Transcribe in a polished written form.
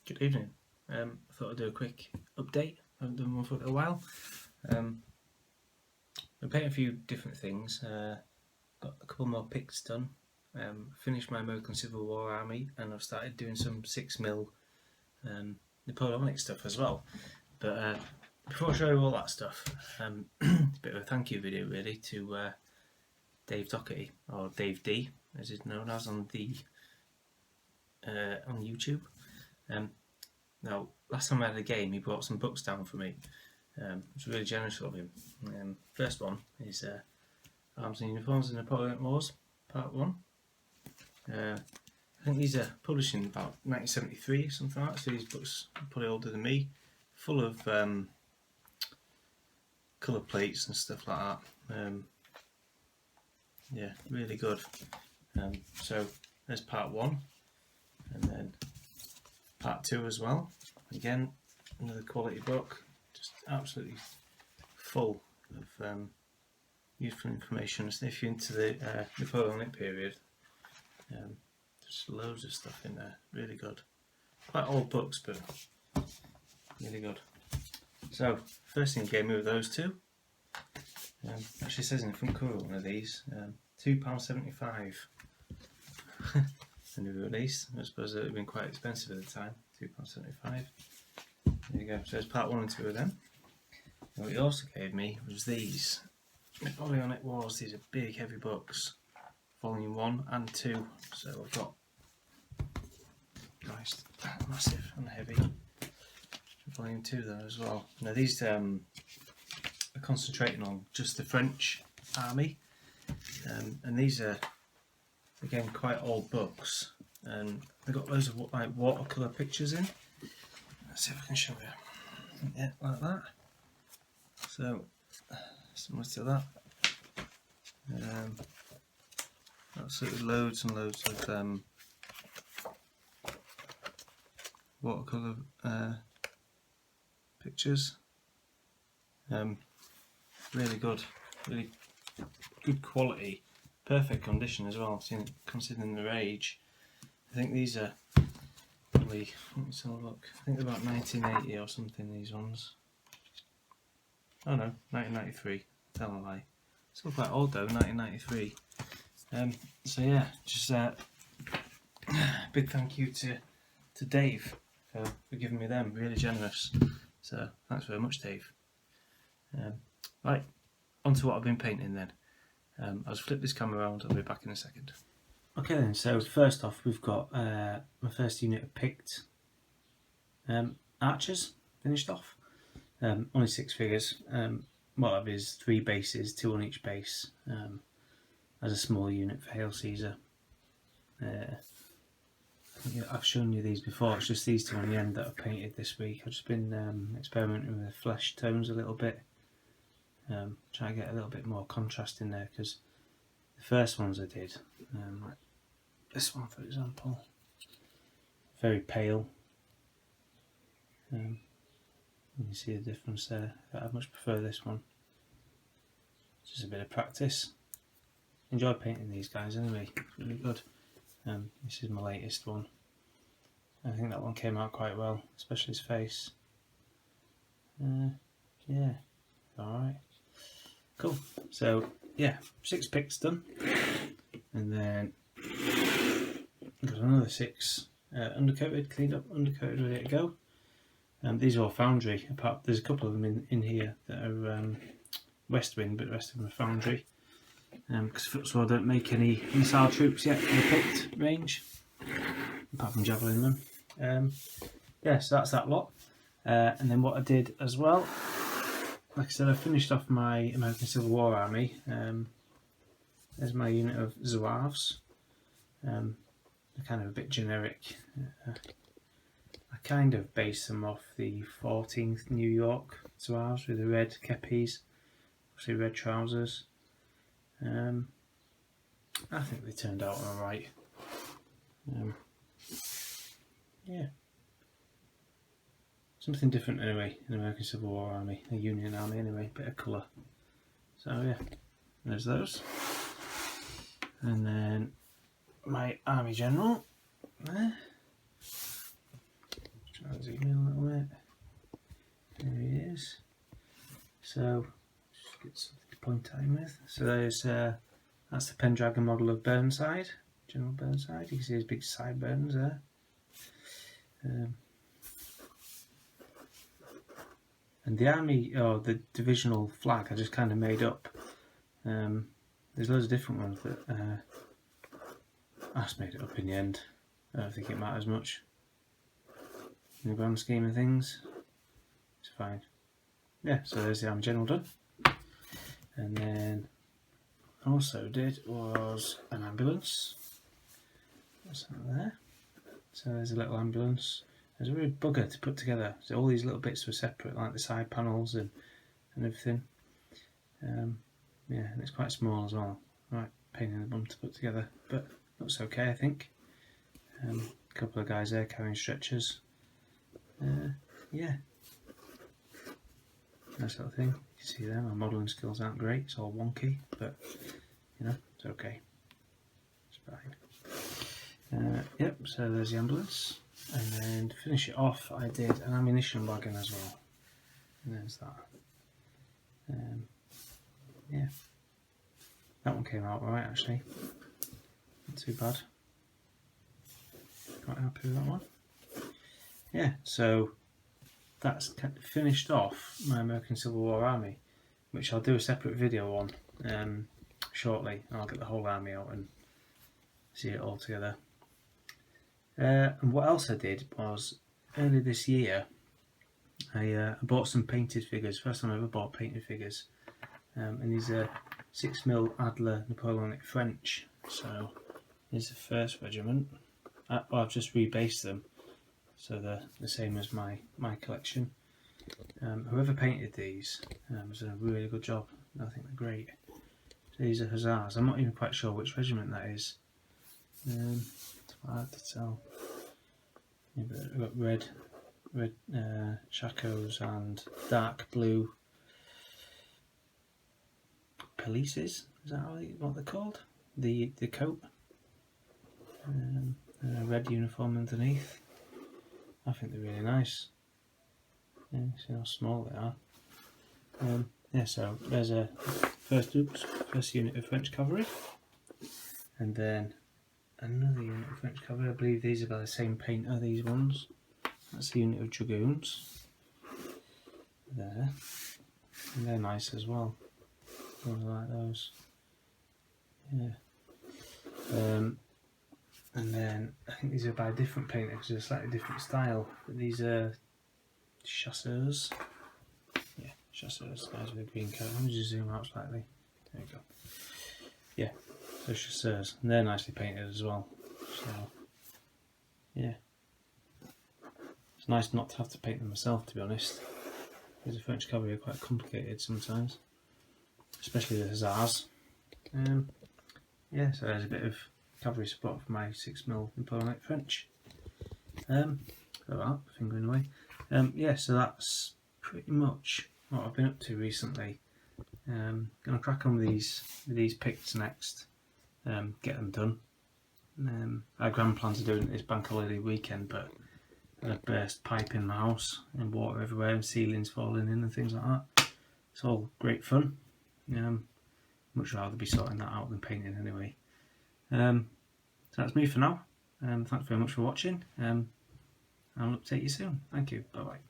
Good evening. I thought I'd do a quick update. I haven't done one for a little while. I painted a few different things. Got a couple more pics done. Finished my American Civil War army, and I've started doing some 6mm Napoleonic stuff as well. But before I show you all that stuff, a bit of a thank you video really to Dave Doherty, or Dave D, as he's known as on YouTube. Now, last time I had a game, he brought some books down for me. It was really generous of him. First one is Arms and Uniforms in Napoleonic Wars, Part 1. I think these are published in about 1973, something like that, so these books are probably older than me, full of colour plates and stuff like that. Yeah, really good. So there's Part 1, and then Part 2 as well. Again, another quality book, just absolutely full of useful information. So if you're into the Napoleonic period, just loads of stuff in there, really good. Quite old books, but really good. So, first thing gave me were those two. Actually says in the front cover of one of these, £2.75. The new release. I suppose it would have been quite expensive at the time, £2.75. There you go, so there's Part 1 and 2 of them. And what he also gave me was these Napoleonic Wars. These are big heavy books, volume 1 and 2. So I've got, Christ, massive and heavy. Volume 2 there as well. Now these are concentrating on just the French army, and these are again quite old books, and they've got loads of like watercolour pictures in. Let's see if I can show you. Yeah, like that. So similar to that. Absolutely loads and loads of watercolour pictures. Really good, really good quality, perfect condition as well, considering their age. I think these are probably, let's have a look, I think they're about 1980 or something, these ones. Oh no, 1993, tell a lie. Still quite old though, 1993. So yeah, just big thank you to Dave for giving me them, really generous. So thanks very much, Dave. Right, on to what I've been painting then. I'll just flip this camera around, I'll be back in a second. Okay then, so first off we've got my first unit of picked archers finished off. Only 6 figures. What I have is 3 bases, 2 on each base, as a small unit for Hail Caesar. I've shown you these before, it's just these two on the end that I've painted this week. I've just been experimenting with the flesh tones a little bit, trying to get a little bit more contrast in there, because the first ones I did, like this one for example, very pale. You can see the difference there. I much prefer this one. Just a bit of practice. Enjoy painting these guys anyway, it's really good. This is my latest one. I think that one came out quite well, especially his face. Yeah, alright. Cool. So yeah, 6 picks done. And then got another 6 undercoated, cleaned up, undercoated, ready to go. These are all Foundry, apart there's a couple of them in here that are Westwind, but the rest of them are Foundry. Because Footswell don't make any missile troops yet for the picked range, apart from Javelin men. Yeah, so that's that lot. And then what I did as well, like I said, I finished off my American Civil War army. There's my unit of Zouaves. They're kind of a bit generic. I kind of based them off the 14th New York Zouaves with the red kepis, obviously red trousers. I think they turned out alright. Yeah. Something different anyway, an American Civil War army, a Union army anyway, bit of colour. So yeah, there's those. And then my army general there. I'll zoom in a little bit. There he is. So just get something to point at him with. So there's that's the Pendragon model of Burnside, General Burnside. You can see his big sideburns there. And the army, or the divisional flag, I just kind of made up. There's loads of different ones that I just made it up in the end. I don't think it matters much in the grand scheme of things. It's fine. Yeah, so there's the army general done. And then also did was an ambulance. What's that there? So there's a little ambulance. There's a real bugger to put together. So all these little bits were separate, like the side panels and everything. Yeah, and it's quite small as well. Right, pain in the bum to put together, but looks okay, I think. A couple of guys there carrying stretchers. Yeah, nice little thing. You can see there, my modelling skills aren't great. It's all wonky, but you know, it's okay. It's fine. Yep, so there's the ambulance. And then to finish it off, I did an ammunition wagon as well. And there's that. Yeah, that one came out alright actually. Not too bad. Quite happy with that one. Yeah, so that's kind of finished off my American Civil War Army, which I'll do a separate video on shortly. I'll get the whole army out and see it all together. And what else I did was, earlier this year, I bought some painted figures. First time I ever bought painted figures. And these are 6mm Adler Napoleonic French. So here's the 1st regiment. I've just rebased them, so they're the same as my collection. Whoever painted these has done a really good job. I think they're great. So these are Hussars. I'm not even quite sure which regiment that is. It's hard to tell. Yeah, but I've got red shakos and dark blue pelisses. Is that what they're called? The coat. And a red uniform underneath. I think they're really nice. Yeah, see how small they are. Yeah, so there's a first unit of French cavalry, and then another unit of French cavalry. I believe these are by the same painter, these ones. That's the unit of dragoons. There. And they're nice as well. I like those. Yeah. And then I think these are by a different painter because they're a slightly different style. But these are chasseurs. Yeah, chasseurs. Guys with a green coat. Let me just zoom out slightly. There you go. Yeah, so chasseurs. And they're nicely painted as well. So, yeah. It's nice not to have to paint them myself, to be honest. Because the French cavalry are quite complicated sometimes. Especially the Hussars. Yeah, so there's a bit of cavalry support for my 6mm Napoleonic French. Fingering away. Yeah, so that's pretty much what I've been up to recently. Gonna crack on with these picks next. Get them done. I had grand plans of doing it this bank holiday weekend, but I burst pipe in my house and water everywhere and ceilings falling in and things like that. It's all great fun. Much rather be sorting that out than painting anyway. So that's me for now. Thanks very much for watching. I'll update you soon. Thank you. Bye bye.